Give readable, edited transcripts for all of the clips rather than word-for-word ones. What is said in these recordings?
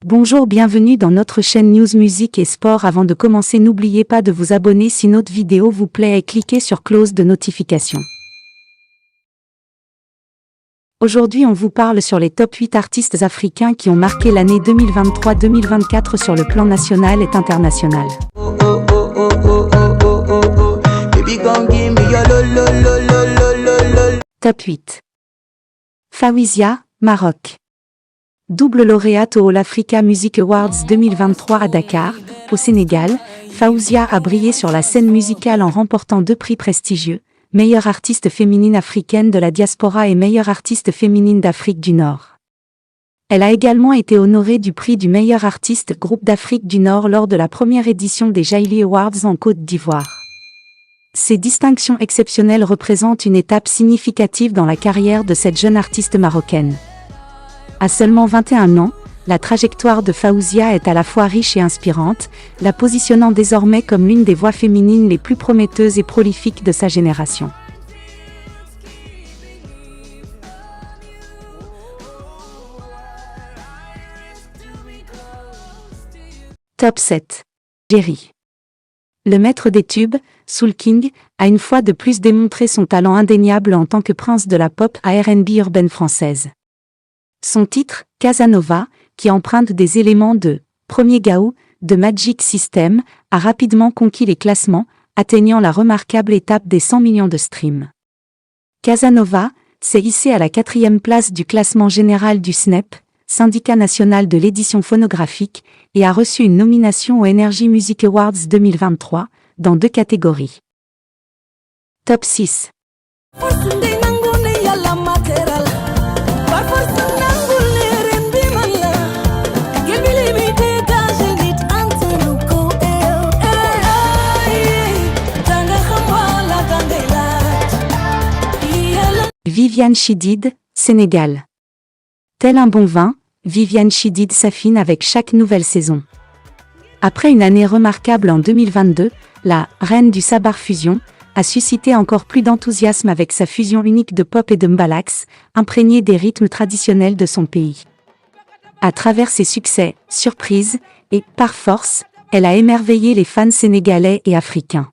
Bonjour, bienvenue dans notre chaîne News Musique et Sport. Avant de commencer, n'oubliez pas de vous abonner si notre vidéo vous plaît et cliquez sur cloche de notification. Aujourd'hui, on vous parle sur les top 8 artistes africains qui ont marqué l'année 2023-2024 sur le plan national et international. Top 8. Fawzia, Maroc. Double lauréate au All Africa Music Awards 2023 à Dakar, au Sénégal, Fawzia a brillé sur la scène musicale en remportant 2 prix prestigieux, meilleure artiste féminine africaine de la diaspora et meilleure artiste féminine d'Afrique du Nord. Elle a également été honorée du prix du meilleur artiste groupe d'Afrique du Nord lors de la première édition des Jaili Awards en Côte d'Ivoire. Ces distinctions exceptionnelles représentent une étape significative dans la carrière de cette jeune artiste marocaine. À seulement 21 ans, la trajectoire de Fawzia est à la fois riche et inspirante, la positionnant désormais comme l'une des voix féminines les plus prometteuses et prolifiques de sa génération. Top 7. Jerry. Le maître des tubes, Soul King, a une fois de plus démontré son talent indéniable en tant que prince de la pop à R&B urbaine française. Son titre, Casanova, qui emprunte des éléments de Premier Gaou, de Magic System, a rapidement conquis les classements, atteignant la remarquable étape des 100 millions de streams. Casanova s'est hissé à la 4e place du classement général du SNEP, Syndicat national de l'édition phonographique, et a reçu une nomination aux Energy Music Awards 2023, dans 2 catégories. Top 6. Viviane Chidid, Sénégal. Tel un bon vin, Viviane Chidid s'affine avec chaque nouvelle saison. Après une année remarquable en 2022, la « reine du Sabar Fusion » a suscité encore plus d'enthousiasme avec sa fusion unique de pop et de mbalax, imprégnée des rythmes traditionnels de son pays. À travers ses succès, surprises, et, par force, elle a émerveillé les fans sénégalais et africains.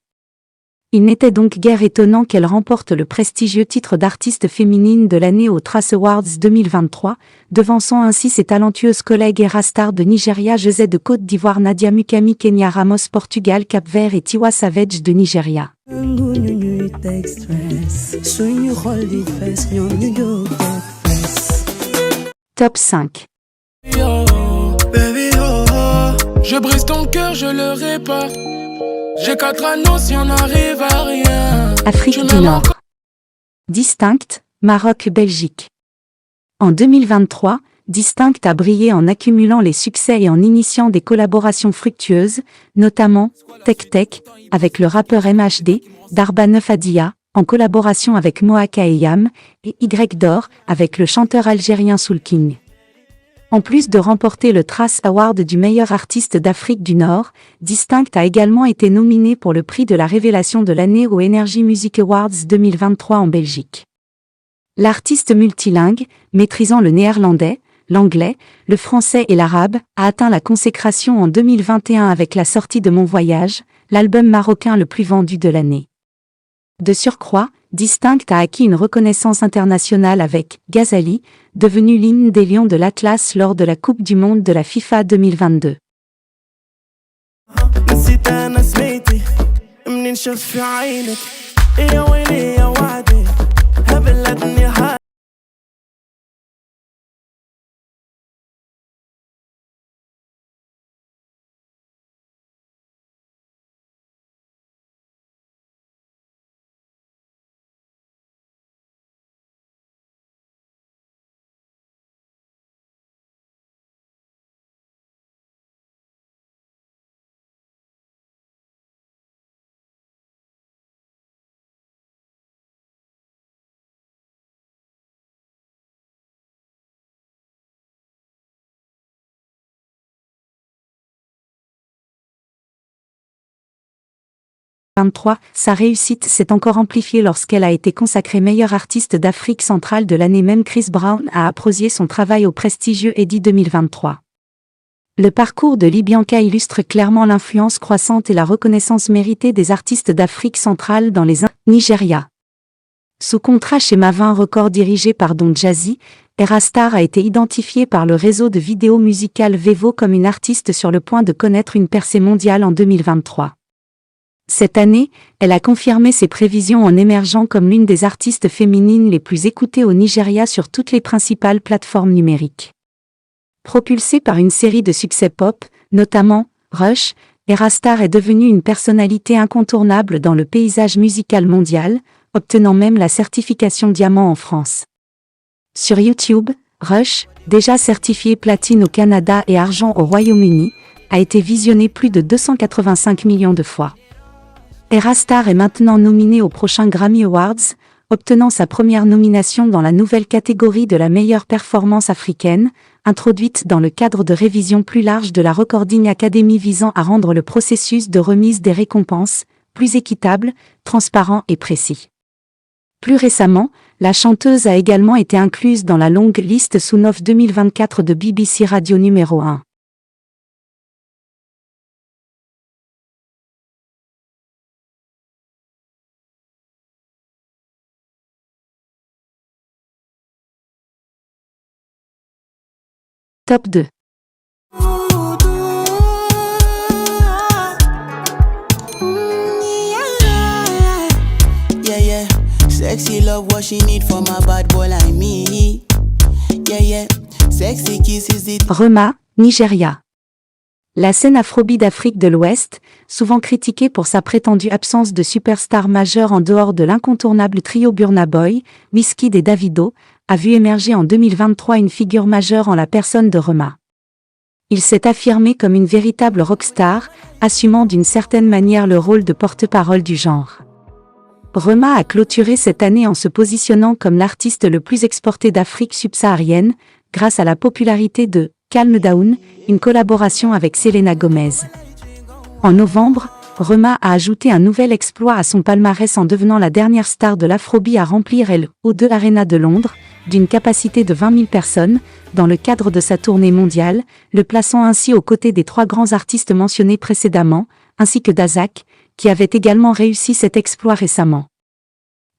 Il n'était donc guère étonnant qu'elle remporte le prestigieux titre d'artiste féminine de l'année aux Trace Awards 2023, devançant ainsi ses talentueuses collègues Era Star de Nigeria, José de Côte d'Ivoire, Nadia Mukami Kenya, Ramos Portugal, Cap-Vert et Tiwa Savage de Nigeria. Top 5. Je brise ton cœur, je le répare. J'ai 4 anneaux si on arrive à rien. Afrique du Nord. Distinct, Maroc, Belgique. En 2023, Distinct a brillé en accumulant les succès et en initiant des collaborations fructueuses, notamment Tech Tech, avec le rappeur MHD, Darba 9 Adia, en collaboration avec Moaka et Yam, et Y D'Or, avec le chanteur algérien Soul King. En plus de remporter le Trace Award du meilleur artiste d'Afrique du Nord, Distinct a également été nominé pour le prix de la révélation de l'année aux Energy Music Awards 2023 en Belgique. L'artiste multilingue, maîtrisant le néerlandais, l'anglais, le français et l'arabe, a atteint la consécration en 2021 avec la sortie de Mon Voyage, l'album marocain le plus vendu de l'année. De surcroît, Distinct a acquis une reconnaissance internationale avec Ghazali, devenu l'hymne des Lions de l'Atlas lors de la Coupe du Monde de la FIFA 2022. Sa réussite s'est encore amplifiée lorsqu'elle a été consacrée meilleure artiste d'Afrique centrale de l'année. Même Chris Brown a apprécié son travail au prestigieux Eddie 2023. Le parcours de Libyanka illustre clairement l'influence croissante et la reconnaissance méritée des artistes d'Afrique centrale dans les Nigeria. Sous contrat chez Mavin Records dirigé par Don Jazzy, Erastar a été identifiée par le réseau de vidéos musicales Vevo comme une artiste sur le point de connaître une percée mondiale en 2023. Cette année, elle a confirmé ses prévisions en émergeant comme l'une des artistes féminines les plus écoutées au Nigeria sur toutes les principales plateformes numériques. Propulsée par une série de succès pop, notamment Rush, Erastar est devenue une personnalité incontournable dans le paysage musical mondial, obtenant même la certification diamant en France. Sur YouTube, Rush, déjà certifié platine au Canada et argent au Royaume-Uni, a été visionné plus de 285 millions de fois. Erastar est maintenant nominée aux prochains Grammy Awards, obtenant sa première nomination dans la nouvelle catégorie de la meilleure performance africaine, introduite dans le cadre de révision plus large de la Recording Academy visant à rendre le processus de remise des récompenses plus équitable, transparent et précis. Plus récemment, la chanteuse a également été incluse dans la longue liste Sound of 2024 de BBC Radio numéro 1. Top 2. Sexy love what she need from a bad boy like me. Sexy kiss is the Rema, Nigeria. La scène afrobeat d'Afrique de l'Ouest, souvent critiquée pour sa prétendue absence de superstar majeure en dehors de l'incontournable trio Burna Boy, Wizkid et Davido, a vu émerger en 2023 une figure majeure en la personne de Rema. Il s'est affirmé comme une véritable rockstar, assumant d'une certaine manière le rôle de porte-parole du genre. Rema a clôturé cette année en se positionnant comme l'artiste le plus exporté d'Afrique subsaharienne, grâce à la popularité de « Calm Down », une collaboration avec Selena Gomez. En novembre, Rema a ajouté un nouvel exploit à son palmarès en devenant la dernière star de l'Afrobeat à remplir le O2 Arena de Londres, d'une capacité de 20 000 personnes, dans le cadre de sa tournée mondiale, le plaçant ainsi aux côtés des 3 grands artistes mentionnés précédemment, ainsi que d'Azak, qui avait également réussi cet exploit récemment.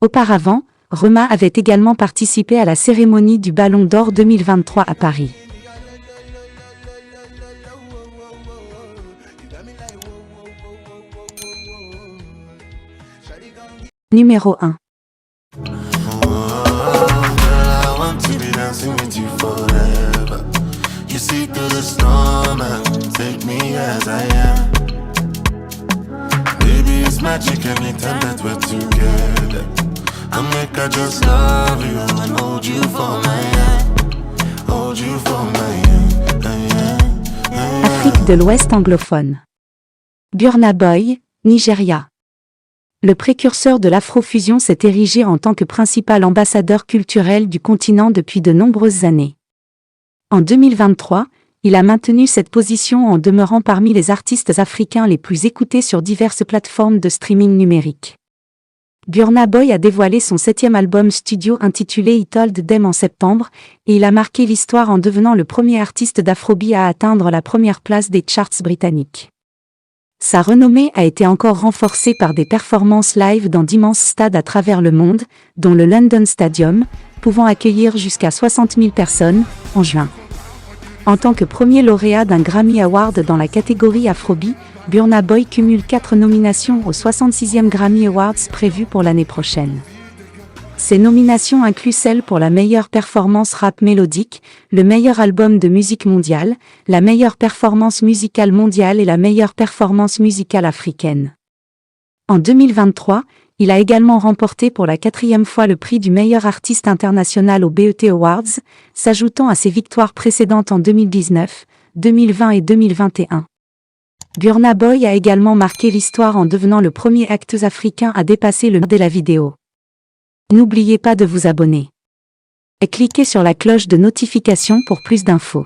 Auparavant, Rema avait également participé à la cérémonie du Ballon d'Or 2023 à Paris. Numéro 1. Magic anytime that we're together. I make I just love you and hold you for my hand. Hold you for my hand. Afrique de l'Ouest anglophone. Burna Boy, Nigeria. Le précurseur de l'afrofusion s'est érigé en tant que principal ambassadeur culturel du continent depuis de nombreuses années. En 2023, il a maintenu cette position en demeurant parmi les artistes africains les plus écoutés sur diverses plateformes de streaming numérique. Burna Boy a dévoilé son 7e album studio intitulé He Told Them en septembre, et il a marqué l'histoire en devenant le premier artiste d'Afrobeat à atteindre la première place des charts britanniques. Sa renommée a été encore renforcée par des performances live dans d'immenses stades à travers le monde, dont le London Stadium, pouvant accueillir jusqu'à 60 000 personnes, en juin. En tant que premier lauréat d'un Grammy Award dans la catégorie Afrobeat, Burna Boy cumule 4 nominations aux 66e Grammy Awards prévus pour l'année prochaine. Ces nominations incluent celles pour la meilleure performance rap mélodique, le meilleur album de musique mondiale, la meilleure performance musicale mondiale et la meilleure performance musicale africaine. En 2023, il a également remporté pour la 4e fois le prix du meilleur artiste international aux BET Awards, s'ajoutant à ses victoires précédentes en 2019, 2020 et 2021. Burna Boy a également marqué l'histoire en devenant le premier acteur africain à dépasser le de la vidéo. N'oubliez pas de vous abonner. Et cliquez sur la cloche de notification pour plus d'infos.